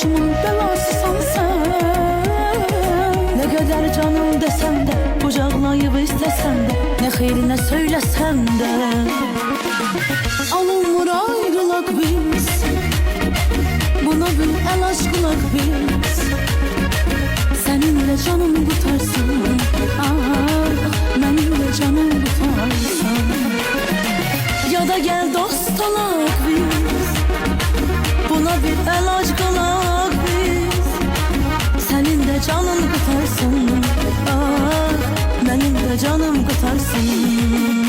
başımın belasısan sen. Ne kadar canım desem de, kucaklayıp istesem de, ne hayrine söylesem de. Alınmır ayrılak biz, buna bir el aşkılak biz. Seninle canım kurtarsın, ah, benimle canım kurtarsın. Ya da gel dost olak biz, buna bir el aşkılak biz. Senin de canın kurtarsın, ah, benim de canım kurtarsın.